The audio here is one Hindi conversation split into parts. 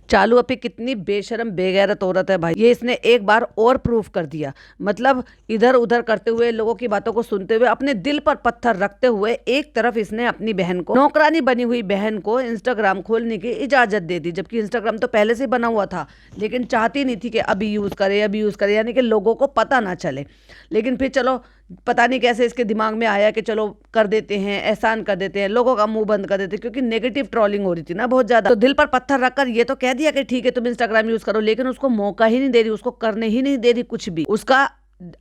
चालू अपी कितनी बेशरम बेगैरत औरत है भाई, ये इसने एक बार और प्रूफ कर दिया। मतलब इधर उधर करते हुए, लोगों की बातों को सुनते हुए, अपने दिल पर पत्थर रखते हुए एक तरफ इसने अपनी बहन को, नौकरानी बनी हुई बहन को, इंस्टाग्राम खोलने की इजाजत दे दी। जबकि इंस्टाग्राम तो पहले से बना हुआ था, लेकिन चाहती नहीं थी कि अभी यूज करे, अभी यूज करे, यानी कि लोगों को पता ना चले। लेकिन फिर चलो पता नहीं कैसे इसके दिमाग में आया कि चलो कर देते हैं, एहसान कर देते हैं, लोगों का मुंह बंद कर देते हैं, क्योंकि नेगेटिव ट्रोलिंग हो रही थी ना बहुत ज्यादा। तो दिल पर पत्थर रखकर ये तो कह दिया कि ठीक है तुम इंस्टाग्राम यूज करो, लेकिन उसको मौका ही नहीं दे रही, उसको करने ही नहीं दे रही कुछ भी। उसका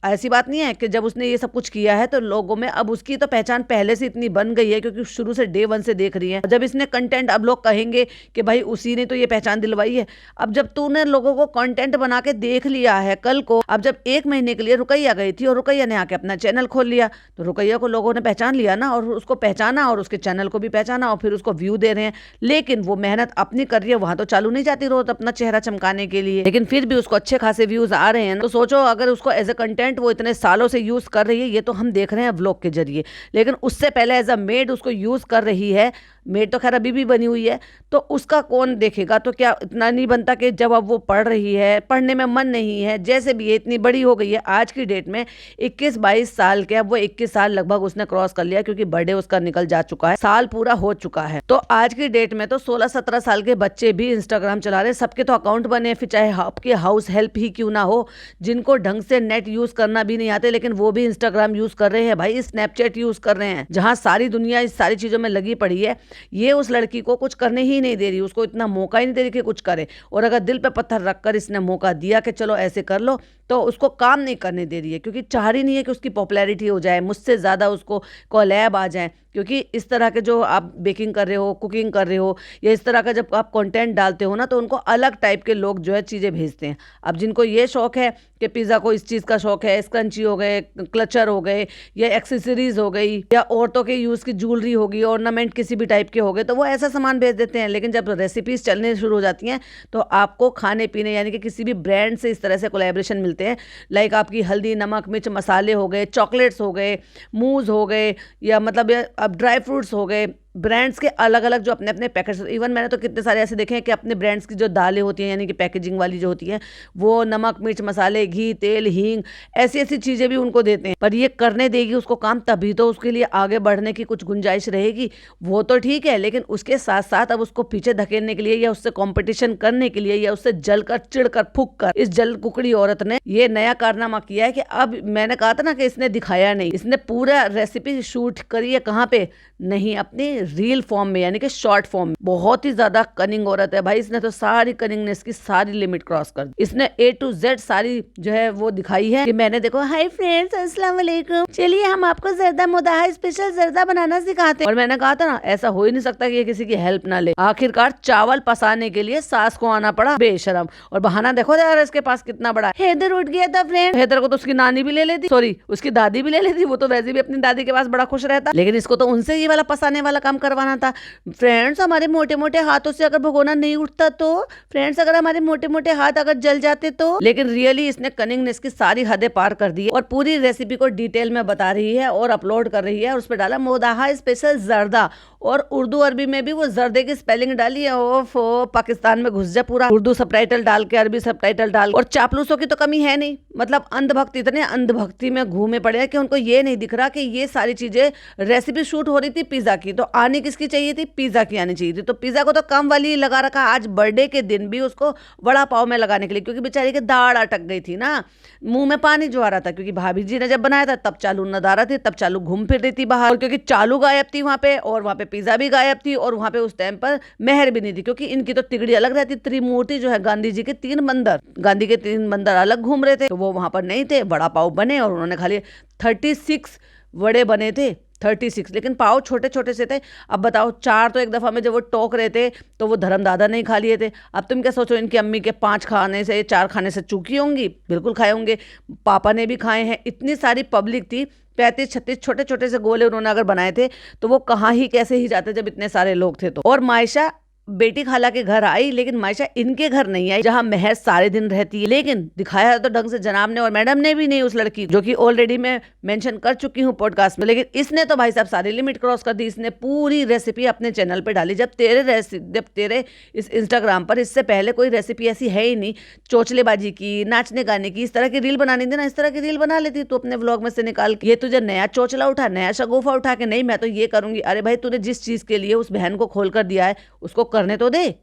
ऐसी बात नहीं है कि जब उसने ये सब कुछ किया है तो लोगों में अब उसकी तो पहचान पहले से इतनी बन गई है, क्योंकि शुरू से डे वन से देख रही है। जब इसने कंटेंट, अब लोग कहेंगे कि भाई उसी ने तो ये पहचान दिलवाई है। अब जब तूने लोगों को कंटेंट बना के देख लिया है, कल को अब जब 1 महीने के लिए रुकैया गई थी और रुकैया ने आके अपना चैनल खोल लिया, तो रुकैया को लोगों ने पहचान लिया ना, और उसको पहचाना और उसके चैनल को भी पहचाना, और फिर उसको व्यू दे रहे हैं। लेकिन वो मेहनत अपनी कर रही है, वहां तो चालू नहीं जाती रोज अपना चेहरा चमकाने के लिए, लेकिन फिर भी उसको अच्छे खासे व्यूज आ रहे हैं। तो सोचो अगर उसको एज ए कंटेंट वो इतने सालों से यूज कर रही है, ये तो हम देख रहे हैं व्लॉग के जरिए, लेकिन उससे पहले एज अ मेड उसको यूज कर रही है। मेड तो खैर अभी भी बनी हुई है, तो उसका कौन देखेगा? तो क्या इतना नहीं बनता कि जब अब वो पढ़ रही है, पढ़ने में मन नहीं है, जैसे भी ये इतनी बड़ी हो गई है आज की डेट में, 21-22 साल के, अब वो 21 साल लगभग उसने क्रॉस कर लिया, क्योंकि बर्थडे उसका निकल जा चुका है, साल पूरा हो चुका है। तो आज की डेट में तो 16-17 साल के बच्चे भी इंस्टाग्राम चला रहे हैं। सबके तो अकाउंट बने हैं, फिर चाहे आपके हाउस हेल्प ही क्यों ना हो, जिनको ढंग से नेट यूज करना भी नहीं आते, लेकिन वो भी इंस्टाग्राम यूज कर रहे हैं भाई, स्नैपचैट यूज कर रहे हैं, जहां सारी दुनिया इस सारी चीजों में लगी पड़ी है। ये उस लड़की को कुछ करने ही नहीं दे रही, उसको इतना मौका ही नहीं दे रही कि कुछ करे। और अगर दिल पे पत्थर रखकर इसने मौका दिया कि चलो ऐसे कर लो, तो उसको काम नहीं करने दे रही है, क्योंकि चाह रही नहीं है कि उसकी पॉपुलैरिटी हो जाए, मुझसे ज्यादा उसको कोलैब आ जाए। क्योंकि इस तरह के जो आप बेकिंग कर रहे हो, कुकिंग कर रहे हो, या इस तरह का जब आप कंटेंट डालते हो ना, तो उनको अलग टाइप के लोग जो है चीज़ें भेजते हैं। अब जिनको ये शौक है कि पिज़्ज़ा को इस चीज़ का शौक है, स्क्रंची हो गए, क्लचर हो गए, या एक्सेसरीज हो गई, या औरतों के यूज़ की ज्वेलरी होगी, ऑर्नामेंट किसी भी टाइप के हो गए, तो वो ऐसा सामान भेज देते हैं। लेकिन जब रेसिपीज चलने शुरू हो जाती हैं, तो आपको खाने पीने यानी कि किसी भी ब्रांड से इस तरह से कोलैबोरेशन मिलते हैं, लाइक आपकी हल्दी, नमक, मिर्च, मसाले हो गए, चॉकलेट्स हो गए, मूज हो गए, या मतलब अब ड्राई फ्रूट्स हो गए, ब्रांड्स के अलग अलग जो अपने अपने पैकेट्स। इवन मैंने तो कितने सारे ऐसे देखे हैं कि अपने ब्रांड्स की जो दालें होती हैं, यानी कि पैकेजिंग वाली जो होती हैं, वो नमक, मिर्च, मसाले, घी, तेल, हींग, ऐसी ऐसी चीज़ें भी उनको देते हैं। पर ये करने देगी उसको काम, तभी तो उसके लिए आगे बढ़ने की कुछ गुंजाइश रहेगी। वो तो ठीक है, लेकिन उसके साथ साथ अब उसको पीछे धकेलने के लिए, या उससे कॉम्पिटिशन करने के लिए, या उससे जलकर चिढ़कर फूक कर, इस जल कुकड़ी औरत ने ये नया कारनामा किया है कि अब मैंने कहा था ना कि इसने दिखाया नहीं, इसने पूरा रेसिपी शूट करी है। कहाँ पे? नहीं, अपनी रील फॉर्म में, यानी कि शॉर्ट फॉर्म में। बहुत ही ज्यादा कनिंग औरत है भाई, इसने तो सारी कनिंगनेस की सारी लिमिट क्रॉस कर दी। इसने A to Z सारी जो है वो दिखाई है कि मैंने देखो, हाय फ्रेंड्स, अस्सलाम वालेकुम, चलिए हम आपको जर्दा मुदाहा स्पेशल जर्दा बनाना सिखाते हैं। और मैंने कहा था ना, ऐसा हो ही नहीं सकता कि ये किसी की हेल्प ना ले। आखिरकार चावल पसाने के लिए सास को आना पड़ा, बेशरम। और बहाना देखो यार इसके पास कितना बड़ा। हैदर उठ गया था फ्रेंड, हैदर को तो उसकी नानी भी ले लेती, सॉरी उसकी दादी भी ले लेती, वो तो वैसे भी अपनी दादी के पास बड़ा खुश रहता, लेकिन इसको तो उनसे ये वाला पसाने वाला काम करवाना था। फ्रेंड्स, हमारे मोटे मोटे हाथों से अगर भगोना नहीं उठता तो, फ्रेंड्स अगर हमारे मोटे मोटे हाथ अगर जल जाते तो। लेकिन रियली इसने कनिंगनेस की सारी हदें पार कर दी और पूरी रेसिपी को डिटेल में बता रही है और अपलोड कर रही है, और उस पर डाला मुदाहा स्पेशल जर्दा, और उर्दू अरबी में भी वो जर्दे की स्पेलिंग डाली है। ओफो, पाकिस्तान में घुस जा पूरा, उर्दू सबटाइटल डाल के, अरबी सबटाइटल डाल। और चापलूसों की तो कमी है नहीं, मतलब अंधभक्त इतने अंधभक्ति में घूमे पड़े हैं कि उनको ये नहीं दिख रहा कि ये सारी चीजें, रेसिपी शूट हो रही थी पिज्जा की, तो आनी किसकी चाहिए थी? पिज्जा की आनी चाहिए थी। तो पिज्जा को तो कम वाली लगा रखा, आज बर्थडे के दिन भी उसको वड़ा पाव में लगाने के लिए, क्योंकि बेचारी की दाढ़ अटक गई थी ना, मुंह में पानी जो आ रहा था, क्योंकि भाभी जी ने जब बनाया था तब चालू नदारा थी, तब चालू घूम फिर रही थी बाहर, और क्योंकि चालू गायब थी वहां पे, और वहां पे पिज्जा भी गायब थी, और वहां पे उस टाइम पर मेहर भी नहीं थी, क्योंकि इनकी तो तिगड़ी अलग रहती। त्रिमूर्ति जो है, गांधी जी के 3 बंदर, गांधी के 3 बंदर अलग घूम रहे थे, तो वो वहां पर नहीं थे। वड़ा पाव बने और उन्होंने खाली 36 वड़े बने थे, 36, लेकिन पाव छोटे छोटे से थे। अब बताओ, 4 तो एक दफा में जब वो टोक रहे थे तो वो धर्मदादा नहीं खा लिए थे। अब तुम क्या सोचो, इनकी अम्मी के 5 खाने से, 4 खाने से चूकी होंगी? बिल्कुल खाए होंगे, पापा ने भी खाए हैं। इतनी सारी पब्लिक थी, 35-36 छोटे छोटे से गोले उन्होंने अगर बनाए थे, तो वो कहाँ ही कैसे ही जाते जब इतने सारे लोग थे। तो और मायशा बेटी खाला के घर आई, लेकिन मायशा इनके घर नहीं आई जहाँ महर सारे दिन रहती है। लेकिन दिखाया तो ढंग से जनाब ने और मैडम ने भी नहीं उस लड़की, जो कि ऑलरेडी मैं मेंशन कर चुकी हूँ पॉडकास्ट में। लेकिन इसने तो भाई साहब सारी लिमिट क्रॉस कर दी। इसने पूरी रेसिपी अपने चैनल पे डाली। जब तेरे इस इंस्टाग्राम पर इससे पहले कोई रेसिपी ऐसी है ही नहीं, चोचलेबाजी की, नाचने गाने की, इस तरह की रील बनानी थी ना, इस तरह की रील बना लेती तो अपने व्लॉग में से निकाल के। ये तुझे नया चोचला उठा, नया शगुफा उठा के, नहीं मैं तो ये करूंगी। अरे भाई तूने जिस चीज के लिए उस बहन को खोल कर दिया है उसको करने तो दे।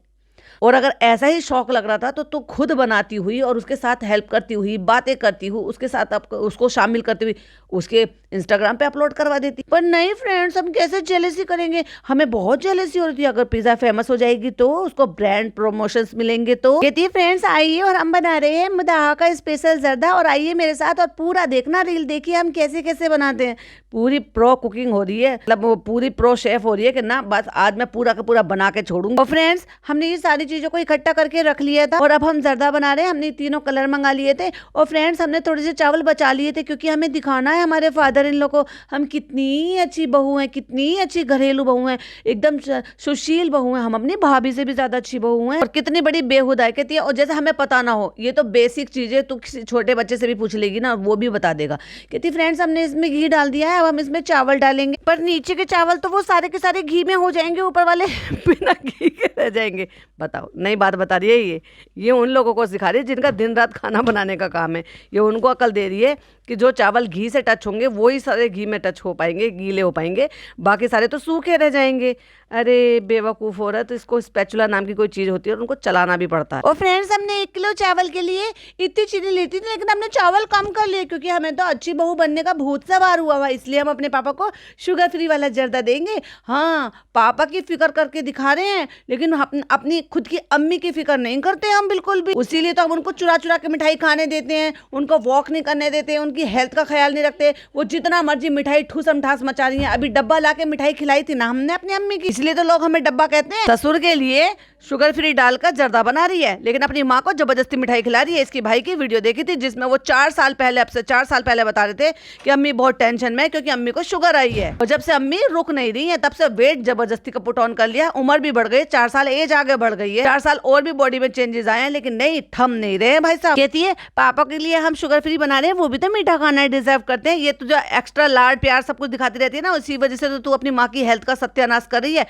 और अगर ऐसा ही शौक लग रहा था तो तू खुद बनाती हुई और उसके साथ हेल्प करती हुई, बातें करती हुई, उसके साथ उसको शामिल करती हुई उसके इंस्टाग्राम पे अपलोड करवा देती। पर नहीं फ्रेंड्स, हम कैसे जेलेसी करेंगे, हमें बहुत जेलेसी हो रही थी। अगर पिज्जा फेमस हो जाएगी तो उसको ब्रांड प्रमोशंस मिलेंगे तो। कहती है फ्रेंड्स आइए और हम बना रहे हैं मुदाहा का स्पेशल जर्दा, और आइए मेरे साथ और पूरा देखना रील, देखिए हम कैसे कैसे बनाते हैं। पूरी प्रो कुकिंग हो रही है, मतलब वो पूरी प्रो शेफ हो रही है कि ना बस आज मैं पूरा का पूरा बना के छोड़ूंगा। और फ्रेंड्स हमने ये सारी चीजों को इकट्ठा करके रख लिया था और अब हम जर्दा बना रहे हैं। हमने तीनों कलर मंगा लिए थे और फ्रेंड्स हमने थोड़े से चावल बचा लिए थे, क्योंकि हमें दिखाना है हमारे फादर इन लोग को हम कितनी अच्छी बहू हैं, कितनी अच्छी घरेलू बहू हैं, एकदम सुशील बहू हैं, हम अपनी भाभी से भी ज्यादा अच्छी बहू हैं और कितनी बड़ी बेहुदा है। कहती है और जैसे हमें पता ना हो, ये तो बेसिक चीजें तू किसी छोटे बच्चे से भी पूछ लेगी ना, वो भी बता देगा। कहती फ्रेंड्स हमने इसमें घी डाल दिया है, अब हम इसमें चावल डालेंगे, पर नीचे के चावल तो वो सारे के सारे घी में हो जाएंगे, ऊपर वाले बिना घी के रह जाएंगे। बताओ, नई बात बता रही है ये उन लोगों को सिखा रही है जिनका दिन रात खाना बनाने का काम है। ये उनको अकल दे रही है कि जो चावल घी से टच होंगे वो ही सारे घी में टच हो पाएंगे, गीले हो पाएंगे, बाकी सारे तो सूखे रह जाएंगे। अरे बेवकूफ़ औरत, इसको स्पैचुला नाम की कोई चीज़ होती है और उनको चलाना भी पड़ता है। और फ्रेंड्स हमने 1 किलो चावल के लिए इतनी चीनी लेती थी, लेकिन हमने चावल कम कर लिए क्योंकि हमें तो अच्छी बहू बनने का भूत सवार हुआ हुआ, इसलिए हम अपने पापा को शुगर फ्री वाला जर्दा देंगे। हाँ, पापा की फिक्र करके दिखा रहे हैं, लेकिन अपनी खुद की अम्मी की फिक्र नहीं करते हम बिल्कुल भी। इसीलिए तो हम उनको चुरा चुरा के मिठाई खाने देते हैं, उनको वॉक नहीं करने देते, उनकी हेल्थ का ख्याल नहीं रखते। वो जितना मर्जी मिठाई ठूसम ठास मचा रही है। अभी डब्बा ला के मिठाई खिलाई थी ना हमने अपनी अम्मी की, इसलिए तो लोग हमें डब्बा कहते हैं। ससुर के लिए शुगर फ्री डालकर जर्दा बना रही है, लेकिन अपनी माँ को जबरदस्ती मिठाई खिला रही है। इसकी भाई की वीडियो देखी थी जिसमें वो 4 साल पहले, अब से 4 साल पहले बता रहे थे कि अम्मी बहुत टेंशन में है क्योंकि अम्मी को शुगर आई है। और जब से अम्मी रुक नहीं रही है तब से वेट जबरदस्ती का पुट ऑन कर लिया, उम्र भी बढ़ गई, 4 साल एज आगे बढ़ गई है, 4 साल और भी बॉडी में चेंजेस आए हैं, लेकिन नहीं, थम नहीं रहे भाई साहब। कहती है पापा के लिए हम शुगर फ्री बना रहे हैं, वो भी तो मीठा खाना डिजर्व करते हैं। ये तो जो एक्स्ट्रा लाड प्यार सब कुछ दिखाती रहती है ना, उसी वजह से तो तू अपनी माँ की हेल्थ का सत्यानाश कर रही है।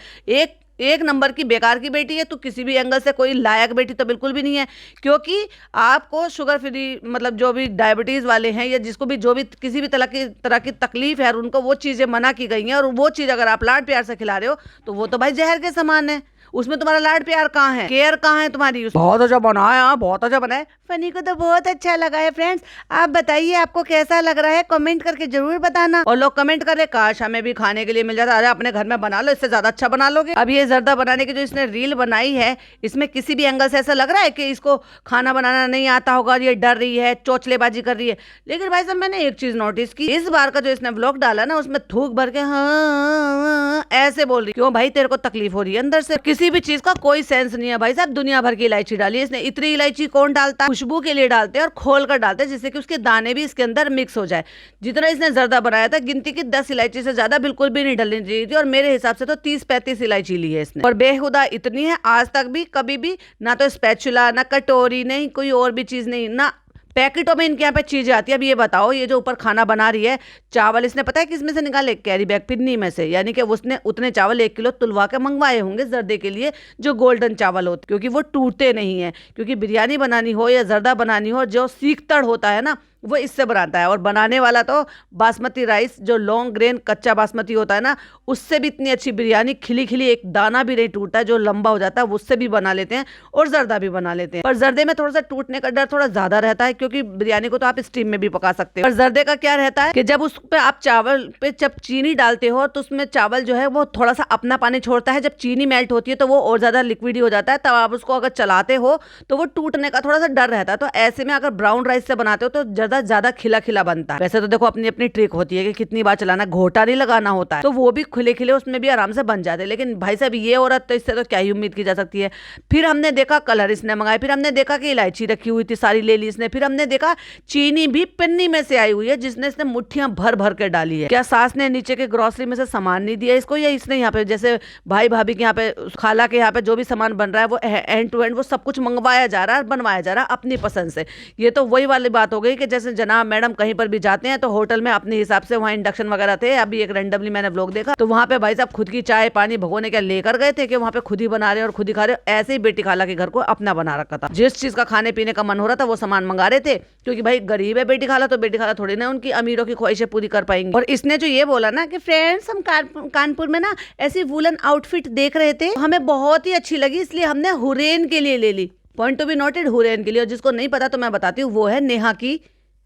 एक नंबर की बेकार की बेटी है तू, किसी भी एंगल से कोई लायक बेटी तो बिल्कुल भी नहीं है। क्योंकि आपको शुगर फ्री, मतलब जो भी डायबिटीज़ वाले हैं या जिसको भी जो भी किसी भी तरह की तकलीफ है, उनको वो चीज़ें मना की गई हैं, और वो चीज़ अगर आप लाड प्यार से खिला रहे हो तो वो तो भाई जहर के समान है। उसमें तुम्हारा लाड प्यार कहाँ है, केयर कहाँ है तुम्हारी? बहुत अच्छा बना है, बहुत अच्छा बना है। फनी को तो बहुत अच्छा लगा है। फ्रेंड्स आप बताइए आपको कैसा लग रहा है, कमेंट करके जरूर बताना। और लोग कमेंट कर रहे काश हमें भी खाने के लिए मिल जाता। अरे अपने घर में बना लो, इससे ज्यादा अच्छा बना लोगे। अब ये जर्दा बनाने की जो इसने रील बनाई है, इसमें किसी भी एंगल से ऐसा लग रहा है कि इसको खाना बनाना नहीं आता होगा, ये डर रही है, चोचलेबाजी कर रही है। लेकिन भाई साहब मैंने एक चीज नोटिस की, इस बार का जो इसने व्लॉग डाला ना, उसमें थूक भर के हाँ ऐसे बोल रही। क्यों भाई, तेरे को तकलीफ हो रही है अंदर से? किसी भी चीज का कोई सेंस नहीं है भाई साहब। दुनिया भर की इलायची डाली इसने। इतनी इलायची कौन डालता? खुशबू के लिए डालते हैं और खोल कर डालते हैं जिससे कि उसके दाने भी इसके अंदर मिक्स हो जाए। जितना इसने जर्दा बनाया था, गिनती की 10 इलायची से ज्यादा बिल्कुल भी नहीं डालनी चाहिए थी, और मेरे हिसाब से तो 30-35 इलायची ली है इसने। और बेहुदा इतनी है, आज तक भी कभी भी ना तो स्पैचुला, ना कटोरी, नहीं कोई और भी चीज नहीं, ना पैकेटों में इनके यहाँ पे चीजें आती है। अब ये बताओ, ये जो ऊपर खाना बना रही है, चावल इसने पता है किस में से निकाले? कैरी बैग पिन्नी में से। यानी कि उसने उतने चावल 1 किलो तुलवा के मंगवाए होंगे जर्दे के लिए, जो गोल्डन चावल होते, क्योंकि वो टूटते नहीं है। क्योंकि बिरयानी बनानी हो या जर्दा बनानी हो, जो सीख तड़ होता है ना, वो इससे बनाता है। और बनाने वाला तो बासमती राइस, जो लॉन्ग ग्रेन कच्चा बासमती होता है ना, उससे भी इतनी अच्छी बिरयानी, खिली खिली, एक दाना भी नहीं टूटता है, जो लंबा हो जाता है, उससे भी बना लेते हैं और जर्दा भी बना लेते हैं। पर जर्दे में थोड़ा सा टूटने का डर थोड़ा ज्यादा रहता है, क्योंकि बिरयानी को तो आप स्टीम में भी पका सकते हो। पर जर्दे का क्या रहता है कि जब उस पे आप चावल पे जब चीनी डालते हो, तो उसमें चावल जो है वो थोड़ा सा अपना पानी छोड़ता है। जब चीनी मेल्ट होती है तो वो और ज्यादा लिक्विड हो जाता है। तब आप उसको अगर चलाते हो तो वो टूटने का थोड़ा सा डर रहता है। तो ऐसे में अगर ब्राउन राइस से बनाते हो तो जर्दा होता है ज्यादा खिला खिला बनता है। वैसे तो देखो अपनी अपनी ट्रिक होती है कि कितनी बार चलाना, घोटा नहीं लगाना होता है, तो वो भी खुले खिले उसमें भी आराम से बन जाते हैं। लेकिन भाई साहब ये औरत तो इससे तो क्या ही उम्मीद की जा सकती है। फिर हमने देखा कलर इसने मंगाए, फिर हमने देखा कि इलायची रखी हुई थी सारी ले ली इसने, फिर हमने देखा चीनी भी पिन्नी में से आई हुई है जिसने इसने मुट्ठियां भर भर के डाली है। क्या सास ने नीचे के ग्रोसरी में से सामान नहीं दिया इसको, या इसने यहाँ पे जैसे भाई भाभी के यहाँ पे खाला के यहाँ पे जो भी सामान बन रहा है वो एंड टू एंड वो सब कुछ मंगवाया जा रहा है, बनवाया जा रहा है अपनी पसंद से। ये तो वही वाली बात हो गई कि जैसे जनाब मैडम कहीं पर भी जाते हैं तो होटल में अपने हिसाब से, वहाँ इंडक्शन वगैरह थे, अभी एक रेंडमली मैंने व्लॉग देखा तो वहाँ पे भाई साहब खुद की चाय पानी भगोने क्या लेकर गए थे कि वहाँ पे खुद ही बना रहे और खुद ही खा रहे। ऐसे ही बेटी खाला के घर को अपना बना रखा था, जिस चीज का खाने पीने का मन हो रहा था वो सामान मंगा रहे थे, क्योंकि भाई गरीब है बेटी खाला, तो बेटी खाला थोड़ी ना उनकी अमीरों की ख्वाहिशें पूरी कर पाएंगी। और इसने जो ये बोला ना कि फ्रेंड्स हम कानपुर में ना ऐसी वुलन आउटफिट देख रहे थे, हमें बहुत ही अच्छी लगी इसलिए हमने हुरैन के लिए ले ली। पॉइंट टू बी नोटेड, हुरैन के लिए। और जिसको नहीं पता तो मैं बताती हूँ, वो है नेहा की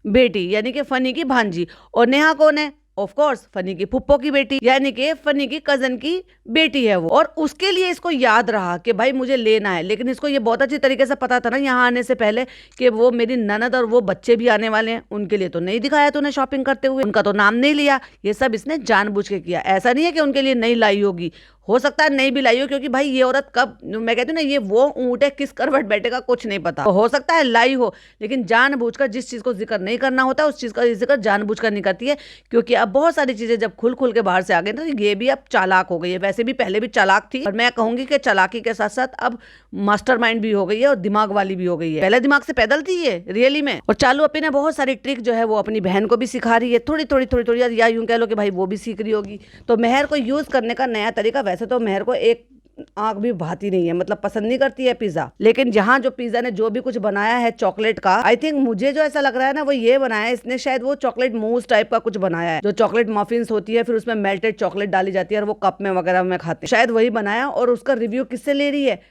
बेटी यानी कि फनी की भांजी। और नेहा कौन है? ऑफ कोर्स फनी की फुप्पो की बेटी, यानी कि फनी की कजन की बेटी है वो। और उसके लिए इसको याद रहा कि भाई मुझे लेना है, लेकिन इसको ये बहुत अच्छी तरीके से पता था ना यहाँ आने से पहले कि वो मेरी ननद और वो बच्चे भी आने वाले हैं, उनके लिए तो नहीं दिखाया तूने शॉपिंग करते हुए, उनका तो नाम नहीं लिया। ये सब इसने जानबूझ के किया। ऐसा नहीं है कि उनके लिए नहीं लाई होगी, हो सकता है नहीं भी लाई हो, क्योंकि भाई ये औरत कब, मैं कहती हूँ ना, ये वो ऊँट है किस करवट बैठेगा कुछ नहीं पता। तो हो सकता है लाई हो, लेकिन जानबूझकर जिस चीज को जिक्र नहीं करना होता उस चीज का जिक्र जानबूझकर नहीं करती है। क्योंकि अब बहुत सारी चीजें जब खुल खुल के बाहर से आ गई तो ये भी अब चालाक हो गई है। वैसे भी पहले भी चालाक थी, और मैं कहूंगी कि चालाकी के साथ साथ अब मास्टरमाइंड भी हो गई है और दिमाग वाली भी हो गई है। पहले दिमाग से पैदल थी ये रियली में। और चालू अपी ने बहुत सारी ट्रिक जो है वो अपनी बहन को भी सिखा रही है, थोड़ी थोड़ी थोड़ी थोड़ी, या यूं कह लो कि भाई वो भी सीख रही होगी। तो मेहर को यूज करने का नया तरीका, वैसे तो मेहर को एक आंख भी भाती नहीं है, मतलब पसंद नहीं करती है पिज्जा, लेकिन जहां जो पिज्जा ने जो भी कुछ बनाया है चॉकलेट का, आई थिंक मुझे जो ऐसा लग रहा है ना वो ये बनाया है इसने, शायद वो चॉकलेट मूस टाइप का कुछ बनाया है, जो चॉकलेट मफिन्स होती है फिर उसमें मेल्टेड चॉकलेट डाली जाती है और वो कप में वगैरह में खाते हैं, शायद वही बनाया। और उसका रिव्यू किससे ले रही है?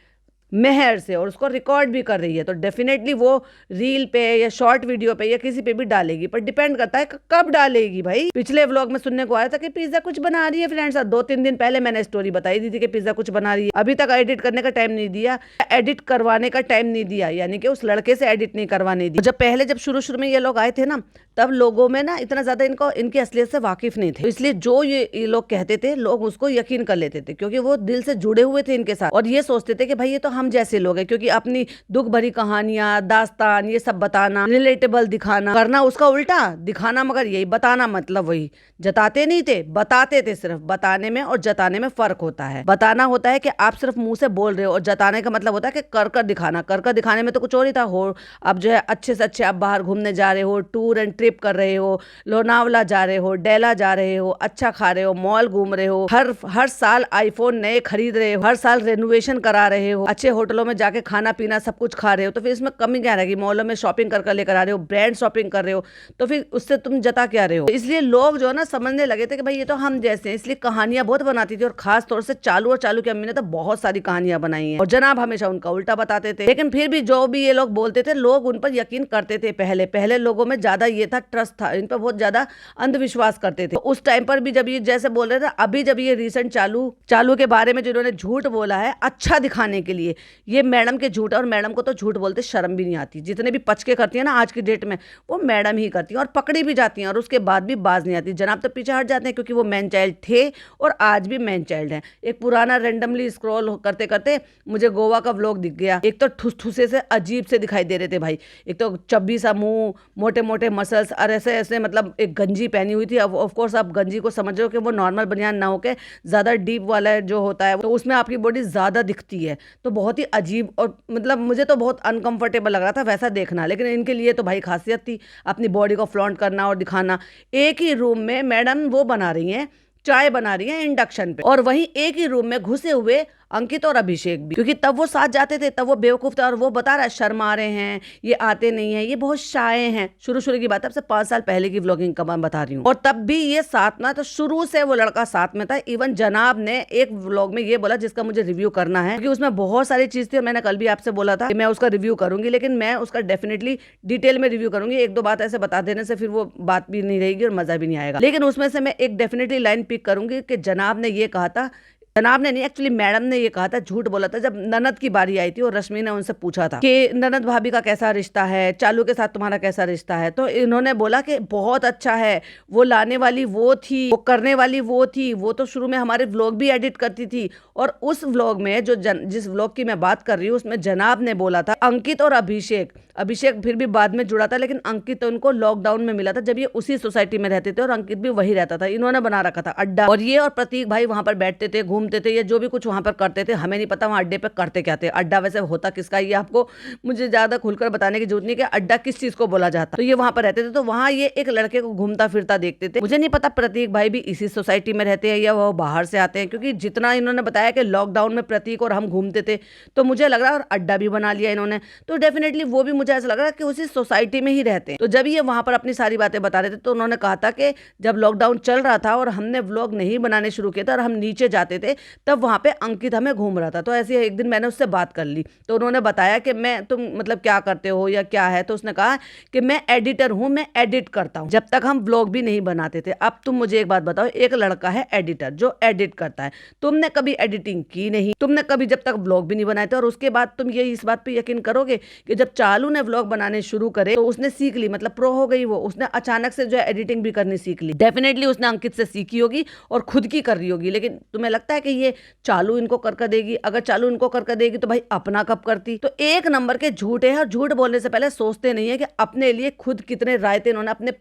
मेहर से, और उसको रिकॉर्ड भी कर रही है। तो डेफिनेटली वो रील पे या शॉर्ट वीडियो पे या किसी पे भी डालेगी, पर डिपेंड करता है कब डालेगी। भाई पिछले व्लॉग में सुनने को आया था कि पिज्जा कुछ बना रही है फ्रेंड्स, 2-3 दिन पहले मैंने स्टोरी बताई दी थी कि पिज्जा कुछ बना रही है। अभी तक एडिट करने का टाइम नहीं दिया, एडिट करवाने का टाइम नहीं दिया, यानी कि उस लड़के से एडिट नहीं करवाने दी। जब शुरू में ये लोग आए थे ना, तब लोगों में ना इतना ज्यादा इनकी असलियत से वाकिफ नहीं थे, इसलिए जो ये लोग कहते थे लोग उसको यकीन कर लेते थे, क्योंकि वो दिल से जुड़े हुए थे इनके साथ और ये सोचते थे कि भाई ये तो हम जैसे लोग हैं। क्योंकि अपनी दुख भरी कहानियां, दास्तान, ये सब बताना, रिलेटेबल दिखाना, करना उसका उल्टा, दिखाना मगर यही, बताना मतलब वही। जताते नहीं थे, बताते थे। सिर्फ बताने में और जताने में फर्क होता है। बताना होता है कि आप सिर्फ मुंह से बोल रहे हो, और जताने का मतलब होता है कि कर कर दिखाना। कर कर दिखाने में तो कुछ और ही था। हो अब जो है अच्छे से अच्छे आप बाहर घूमने जा रहे हो, टूर एंड ट्रिप कर रहे हो, लोनावला जा रहे हो, डेला जा रहे हो, अच्छा खा रहे हो, मॉल घूम रहे हो, हर साल आईफोन नए खरीद रहे हो, हर साल रेनोवेशन करा रहे हो, अच्छे होटलों में जाके खाना पीना सब कुछ खा रहे हो, तो फिर इसमें कमी क्या रहेगी? मॉलों में शॉपिंग कर लेकर आ रहे हो, ब्रांड शॉपिंग कर रहे हो, तो फिर उससे तुम जता क्या रहे हो? इसलिए लोग जो है ना समझने लगे थे कि भाई ये तो हम जैसे हैं, इसलिए कहानियां बहुत बनाती थी। और खास तौर से चालू की अम्मी ने तो बहुत सारी कहानियां बनाई हैं, और जनाब हमेशा उनका उल्टा बताते थे। लेकिन फिर भी जो भी ये लोग बोलते थे लोग उन पर यकीन करते थे। पहले लोगों में ज्यादा ये था, ट्रस्ट था, इन पर बहुत ज्यादा अंधविश्वास करते थे। तो उस टाइम पर भी जब ये जैसे बोल रहे थे, अभी जब ये रिसेंट चालू के बारे में जिन्होंने झूठ बोला है अच्छा दिखाने के लिए, ये मैडम के झूठ, और मैडम को तो झूठ बोलते शर्म भी नहीं आती। जितने भी पचके करती है ना आज की डेट में, वो मैडम ही करती हैं, और पकड़ी भी जाती हैं, और उसके बाद भी बाज नहीं आती। जनाब तो पीछे हट जाते हैं, क्योंकि वो मैन चाइल्ड थे और आज भी मैन चाइल्ड हैं। एक पुराना रेंडमली स्क्रॉल करते करते मुझे गोवा का व्लॉग दिख गया। एक तो ठुसठुसे से अजीब से दिखाई दे रहे थे भाई, एक तो चब्बी सा मुंह, मोटे मोटे मसल्स, और ऐसे मतलब एक गंजी पहनी हुई थी। अब ऑफकोर्स आप गंजी को समझ रहे हो कि वो नॉर्मल बनियान ना होके ज्यादा डीप वाला जो होता है, तो उसमें आपकी बॉडी ज्यादा दिखती है। तो बहुत ही अजीब, और मतलब मुझे तो बहुत अनकंफर्टेबल लग रहा था वैसा देखना। लेकिन इनके लिए तो भाई खासियत थी अपनी बॉडी को फ्लॉन्ट करना और दिखाना। एक ही रूम में मैडम वो बना रही हैं, चाय बना रही हैं इंडक्शन पे, और वहीं एक ही रूम में घुसे हुए अंकित और अभिषेक भी, क्योंकि तब वो साथ जाते थे, तब वो बेवकूफ थे, और वो बता रहा है शर्मा रहे हैं, ये आते नहीं है, ये बहुत शाये हैं। शुरू की बात है, अब से 5 साल पहले की व्लॉगिंग का मैं बता रही हूँ। और तब भी ये साथ ना, तो शुरू से वो लड़का साथ में था। इवन जनाब ने एक व्लॉग में ये बोला जिसका मुझे रिव्यू करना है, क्योंकि उसमें बहुत सारी चीज थी, और मैंने कल भी आपसे बोला था कि मैं उसका रिव्यू करूंगी, लेकिन मैं उसका डेफिनेटली डिटेल में रिव्यू करूंगी। 1-2 बात ऐसे बता देने से फिर वो बात भी नहीं रहेगी और मजा भी नहीं आएगा। लेकिन उसमें से मैं एक डेफिनेटली लाइन पिक करूंगी कि जनाब ने ये कहा था, जनाब ने नहीं, एक्चुअली मैडम ने ये कहा था, झूठ बोला था। जब ननद की बारी आई थी और रश्मि ने उनसे पूछा था कि ननद भाभी का कैसा रिश्ता है, चालू के साथ तुम्हारा कैसा रिश्ता है, तो इन्होंने बोला कि बहुत अच्छा है, वो लाने वाली वो थी, वो करने वाली वो थी, वो तो शुरू में हमारे व्लॉग भी एडिट करती थी। और उस व्लॉग में जिस व्लॉग की मैं बात कर रही हूँ उसमें जनाब ने बोला था अंकित और अभिषेक फिर भी बाद में जुड़ा था, लेकिन अंकित तो उनको लॉकडाउन में मिला था जब ये उसी सोसाइटी में रहते थे और अंकित भी वही रहता था। इन्होंने बना रखा था अड्डा, और ये और प्रतीक भाई वहां पर बैठते थे, घूमते थे, या जो भी कुछ वहां पर करते थे, हमें नहीं पता वहां अड्डे पे करते क्या थे। अड्डा वैसे होता किसका, ये आपको मुझे ज्यादा खुलकर बताने की जरूरत नहीं कि अड्डा किस चीज को बोला जाता। तो ये वहां पर रहते थे, तो वहां ये एक लड़के को घूमता फिरता देखते थे। मुझे नहीं पता प्रतीक भाई भी इसी सोसाइटी में रहते हैं या वो बाहर से आते हैं, क्योंकि जितना इन्होंने बताया कि लॉकडाउन में प्रतीक और हम घूमते थे, तो मुझे लग रहा है और अड्डा भी बना लिया इन्होंने, तो डेफिनेटली वो भी मुझे ऐसा लग रहा है कि उसी सोसाइटी में ही रहते हैं। तो जब ये वहां पर अपनी सारी बातें बता रहे थे तो उन्होंने कहा था कि जब लॉकडाउन चल रहा था और हमने व्लॉग नहीं बनाने शुरू किए थे और हम नीचे जाते थे, तब वहां पे अंकित हमें घूम रहा था। तो ऐसे एक दिन मैंने उससे बात कर ली, तो उन्होंने बताया कि मैं तुम मतलब क्या करते हो या क्या है, तो उसने कहा कि मैं एडिटर हूं, मैं एडिट करता हूं। जब तक हम व्लॉग भी नहीं बनाते थे। अब तुम मुझे एक बात बताओ, एक लड़का है एडिटर जो एडिट करता है, तुमने कभी एडिटिंग की नहीं, तुमने कभी जब तक व्लॉग भी नहीं बनाए थे, और उसके बाद तुम ये इस बात पे यकीन करोगे कि जब चालू ने व्लॉग बनाने शुरू करे तो उसने सीख ली, मतलब प्रो हो गई वो, उसने अचानक से जो है एडिटिंग भी करनी सीख ली। डेफिनेटली उसने अंकित से सीखी होगी और खुद की कर रही होगी, लेकिन तुम्हें लगता है कि ये चालू इनको कर देगी? अगर चालू इनको कर देगी तो भाई अपना कब करती? तो एक नंबर के झूठे हैं, और झूठ बोलने से पहले सोचते नहीं है कि अपने लिए खुद कितने रायते इन्होंने अपने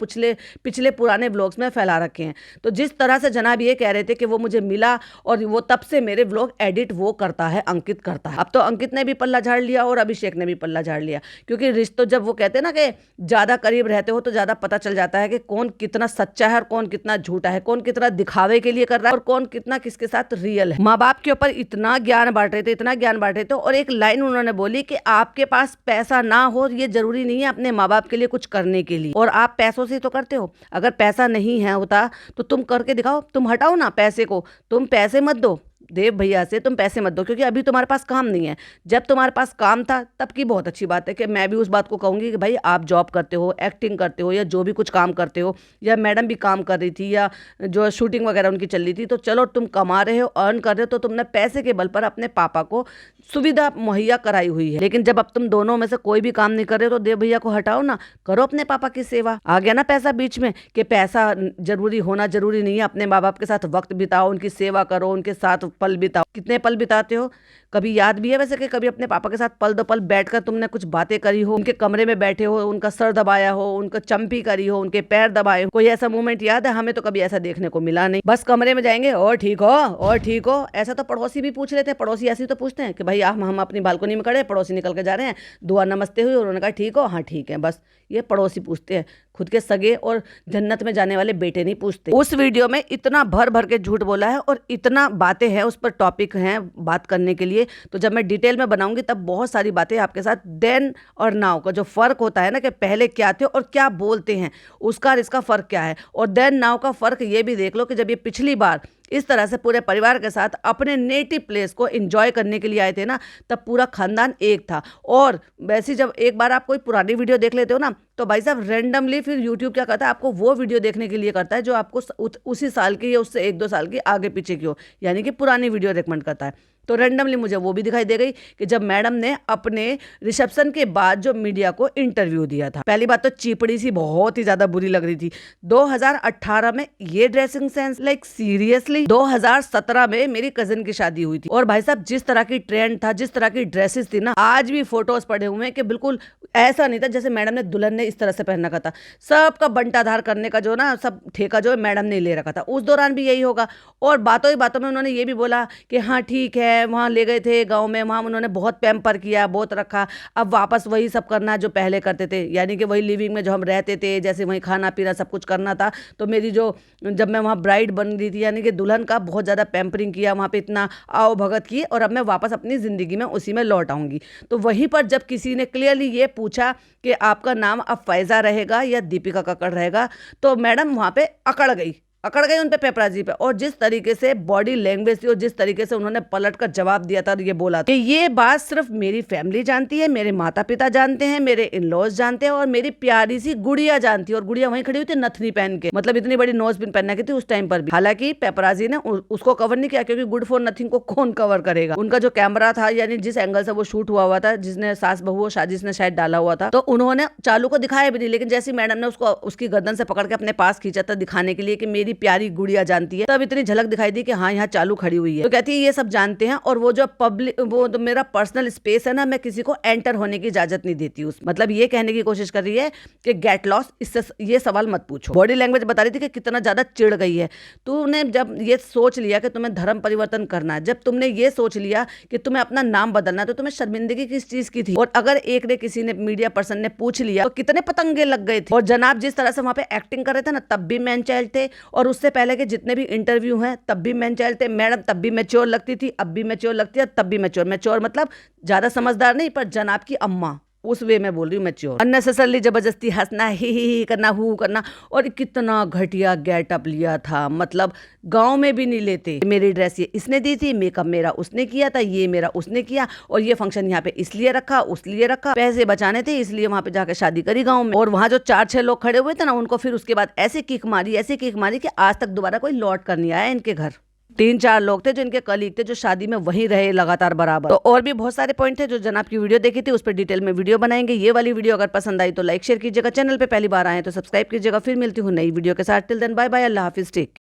पिछले पुराने व्लॉग्स में फैला रखे हैं। तो जिस तरह से जनाब ये कह रहे थे कि वो मुझे मिला और वो तब से मेरे व्लॉग एडिट वो करता है, अंकित करता है। अब तो अंकित ने भी पल्ला झाड़ लिया और अभिषेक ने भी पल्ला झाड़ लिया, क्योंकि रिश्तों जब वो कहते हैं ना कि ज्यादा करीब रहते हो तो ज्यादा पता चल जाता है कि कौन कितना सच्चा है और कौन कितना झूठा है, कौन कितना दिखावे के लिए कर रहा है और कौन कितना किसके साथ रियल है। माँ बाप के ऊपर इतना ज्ञान बांट रहे थे, इतना ज्ञान बांट रहे थे, और एक लाइन उन्होंने बोली कि आपके पास पैसा ना हो ये जरूरी नहीं है अपने माँ बाप के लिए कुछ करने के लिए, और आप पैसों से तो करते हो। अगर पैसा नहीं है होता तो तुम करके दिखाओ, तुम हटाओ ना पैसे को, तुम पैसे मत दो देव भैया से, तुम पैसे मत दो, क्योंकि अभी तुम्हारे पास काम नहीं है। जब तुम्हारे पास काम था तब की बहुत अच्छी बात है कि मैं भी उस बात को कहूंगी कि भाई आप जॉब करते हो, एक्टिंग करते हो, या जो भी कुछ काम करते हो, या मैडम भी काम कर रही थी, या जो शूटिंग वगैरह उनकी चल रही थी, तो चलो तुम कमा रहे हो, अर्न कर रहे हो, तो तुमने पैसे के बल पर अपने पापा को सुविधा मुहैया कराई हुई है। लेकिन जब अब तुम दोनों में से कोई भी काम नहीं कर रहे, तो देव भैया को हटाओ ना, करो अपने पापा की सेवा। आ गया ना पैसा बीच में कि पैसा जरूरी होना जरूरी नहीं है, अपने माँ बाप के साथ वक्त बिताओ, उनकी सेवा करो, उनके साथ पल बिताओ। कितने पल बिताते हो? कभी याद भी है वैसे कि कभी अपने पापा के साथ पल दो पल बैठकर तुमने कुछ बातें करी हो, उनके कमरे में बैठे हो, उनका सर दबाया हो, उनका चंपी करी हो, उनके पैर दबाए हो? कोई ऐसा मोमेंट याद है? हमें तो कभी ऐसा देखने को मिला नहीं। बस कमरे में जाएंगे और ठीक हो, और ठीक हो, ऐसा तो पड़ोसी भी पूछ लेते हैं। पड़ोसी ऐसे ही तो पूछते हैं कि भाई हम अपनी बालकनी में खड़े, पड़ोसी निकल के जा रहे हैं, दुआ नमस्ते हुई, उन्होंने कहा ठीक हो, हाँ ठीक है। बस ये पड़ोसी पूछते हैं, खुद के सगे और जन्नत में जाने वाले बेटे नहीं पूछते। उस वीडियो में इतना भर भर के झूठ बोला है और इतना बातें हैं, उस पर टॉपिक हैं बात करने के लिए। तो जब मैं डिटेल में बनाऊंगी तब बहुत सारी बातें आपके साथ देन और नाउ का जो फर्क होता है ना, कि पहले क्या थे और क्या बोलते हैं, उसका और इसका फर्क क्या है, और देन नाउ का फर्क ये भी देख लो कि जब ये पिछली बार इस तरह से पूरे परिवार के साथ अपने नेटिव प्लेस को एंजॉय करने के लिए आए थे ना, तब पूरा खानदान एक था। और वैसे जब एक बार आप कोई पुरानी वीडियो देख लेते हो ना, तो भाई साहब रेंडमली फिर यूट्यूब क्या करता है, आपको वो वीडियो देखने के लिए करता है जो आपको उसी साल की या उससे 1-2 साल की आगे पीछे की हो, यानी कि पुरानी वीडियो रिकमेंड करता है। तो रेंडमली मुझे वो भी दिखाई दे गई कि जब मैडम ने अपने रिसेप्शन के बाद जो मीडिया को इंटरव्यू दिया था, पहली बात तो चीपड़ी सी बहुत ही ज्यादा बुरी लग रही थी। 2018 में ये ड्रेसिंग सेंस, लाइक सीरियसली। 2017 में मेरी कजिन की शादी हुई थी, और भाई साहब जिस तरह की ट्रेंड था, जिस तरह की ड्रेसेस थी ना, आज भी फोटोज पड़े हुए हैं कि बिल्कुल ऐसा नहीं था जैसे मैडम ने दुल्हन ने इस तरह से पहन रखा था। सबका बंटाधार करने का जो ना सब ठेका जो है मैडम ने ले रखा था। उस दौरान भी यही होगा। और बातों ही बातों में उन्होंने ये भी बोला कि हाँ ठीक है, वहाँ ले गए थे गांव में, वहाँ उन्होंने बहुत पैम्पर किया, बहुत रखा, अब वापस वही सब करना जो पहले करते थे, यानी कि वही लिविंग में जो हम रहते थे, जैसे वही खाना पीना सब कुछ करना था। तो मेरी जब मैं वहाँ ब्राइड बन रही थी, यानी कि दुल्हन का बहुत ज़्यादा पैम्परिंग किया, वहाँ पे इतना आओ भगत की, और अब मैं वापस अपनी ज़िंदगी में उसी में लौट आऊँगी। तो वहीं पर जब किसी ने क्लियरली ये पूछा कि आपका नाम अब फैज़ा रहेगा या दीपिका कक्कड़ रहेगा, तो मैडम वहाँ पे अकड़ गई अकड़ गई उन पे पेपराजी पे। और जिस तरीके से बॉडी लैंग्वेज थी और जिस तरीके से उन्होंने पलट कर जवाब दिया था, ये बोला कि ये बात सिर्फ मेरी फैमिली जानती है, मेरे माता पिता जानते हैं, मेरे इन लॉज जानते हैं और मेरी प्यारी सी गुड़िया जानती है। और गुड़िया वहीं खड़ी हुई थी नथनी पहन के, मतलब इतनी बड़ी नोज पिन पहनना की थी उस टाइम पर भी। हालांकि पेपराजी ने उसको कवर नहीं किया, क्योंकि गुड फॉर नथिंग को कौन कवर करेगा। उनका जो कैमरा था, यानी जिस एंगल से वो शूट हुआ था, जिसने सास बहू साजिश ने शायद डाला हुआ था, तो उन्होंने चालू को दिखाया भी नहीं। लेकिन जैसी मैडम ने उसको उसकी गर्दन से पकड़ के अपने पास खींचा था दिखाने के लिए कि मेरी प्यारी गुड़िया जानती है, तब इतनी झलक दिखाई दी कि हाँ यहाँ चालू खड़ी हुई है। तो कहती है ये सब जानते हैं और वो जो पब्लिक, वो तो मेरा पर्सनल स्पेस है ना, मैं किसी को एंटर होने की इजाजत नहीं देती उस, मतलब ये कहने की कोशिश कर रही है कि गेट लॉस्ट, इससे ये सवाल मत पूछो। बॉडी लैंग्वेज बता रही थी कि कितना ज्यादा चिढ़ गई है। तूने जब ये सोच लिया कि तुम्हें धर्म परिवर्तन करना है, जब तुमने ये सोच लिया कि तुम्हें अपना नाम बदलना है, तो तुम्हें शर्मिंदगी किस चीज की थी? और अगर एक ने किसी ने मीडिया पर्सन ने पूछ लिया तो कितने पतंगे लग गए थे। और जनाब जिस तरह से वहां पे एक्टिंग कर रहे थे ना, तब भी मैन चाइल्ड थे, और उससे पहले के जितने भी इंटरव्यू हैं तब भी मैन चाइल्ड थे। मैडम तब भी मैच्योर लगती थी, अब भी मैच्योर लगती है, तब भी मैच्योर। मैच्योर मतलब ज्यादा समझदार नहीं, पर जनाब की अम्मा उस वे में बोल रही हूँ मैच्योर। अननेसेसरली जबरदस्ती हंसना, ही करना, हु करना, और कितना घटिया गेटअप लिया था, मतलब गांव में भी नहीं लेते। मेरी ड्रेस ये इसने दी थी, मेकअप मेरा उसने किया था, ये मेरा उसने किया, और ये फंक्शन यहाँ पे इसलिए रखा उसलिए रखा, पैसे बचाने थे इसलिए वहां पे जाकर शादी करी गाँव में। और वहां जो 4-6 लोग खड़े हुए थे ना, उनको फिर उसके बाद ऐसी किक मारी कि आज तक दोबारा कोई लौट कर नहीं आया इनके घर। 3-4 लोग थे जो इनके कलीग थे, जो शादी में वहीं रहे लगातार बराबर। तो और भी बहुत सारे पॉइंट थे जो जनाब की वीडियो देखी थी, उस पर डिटेल में वीडियो बनाएंगे। ये वाली वीडियो अगर पसंद आई तो लाइक शेयर कीजिएगा, चैनल पे पहली बार आए तो सब्सक्राइब कीजिएगा। फिर मिलती हूँ नई वीडियो के साथ। टिल देन बाय बाय, अल्लाह हाफिज, टेक।